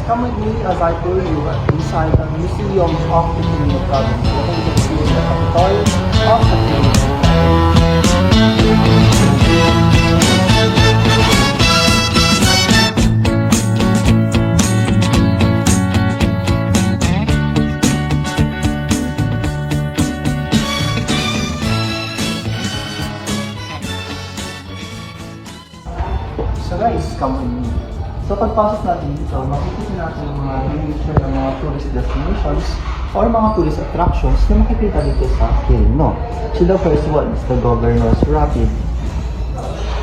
come with me as I tour you inside the Museum of the Quirino Province, located here in the capital of the Quirino Province. So guys, come with me. So pagpasok natin dito, makikita natin yung mga miniature ng mga tourist destinations or mga tourist attractions na makikita dito sa Quirino. So the first one is the Governor's Rapid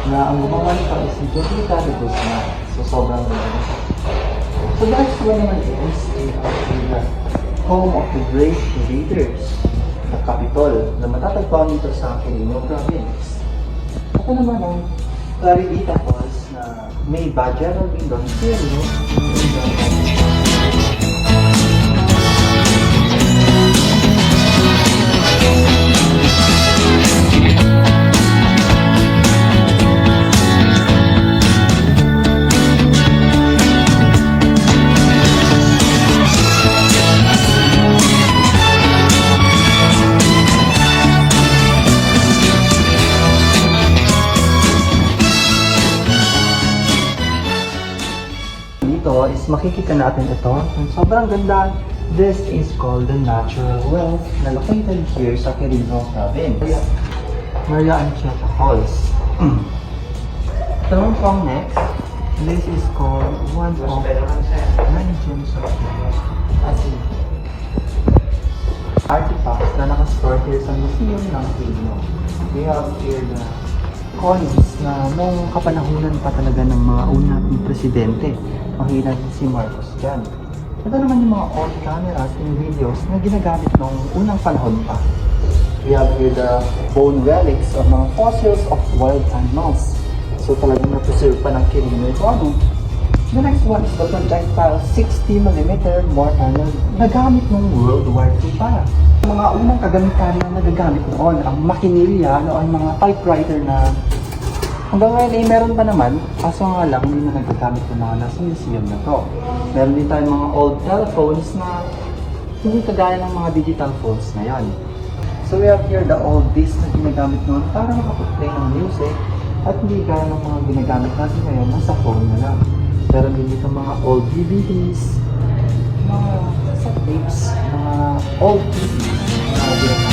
na ang gumawa nito is si Jovita de Guzman. So sobrang ganda. So the next one naman is the home of the great invaders, the Capitol, na matatagpuan dito sa Quirino Province. Ito naman ang Claridita Falls na made by General Bindon Quirino. Dito is makikita natin ito. Ang sobrang ganda. This is called the Natural Well na located here sa Quirino Province. Maria Anchieta Falls. Ito naman po ang next. This is called one of many gems of artifacts na nakastore here sa Museum ng Quirino. We have here the coins na nung kapanahunan pa talaga ng mga una ng presidente. Makikita natin si Marcos dyan. Ito naman yung mga old cameras and videos na ginagamit nung unang panahon pa. We have here the bone relics of mga fossils of wild animals. So talagang na-preserve pa ng Quirino ito. The next one is the projectile 60mm mortar na nagamit nung World War II pa. Mga unang kagamitan na nagagamit noon, ang makinilya, ang mga typewriter na hanggang ngayon eh, meron pa naman, kaso nga lang hindi na nagagamit ng mga nasa museum na to. Meron din tayong mga old telephones na hindi kagaya ng mga digital phones na yan. So we have here the old disc na ginagamit noon para makapag-play ng music at hindi gaya ng mga ginagamit natin ngayon nasa phone na lang. Meron din dito mga old DVDs, mga cassette tapes, mga old TVs, mga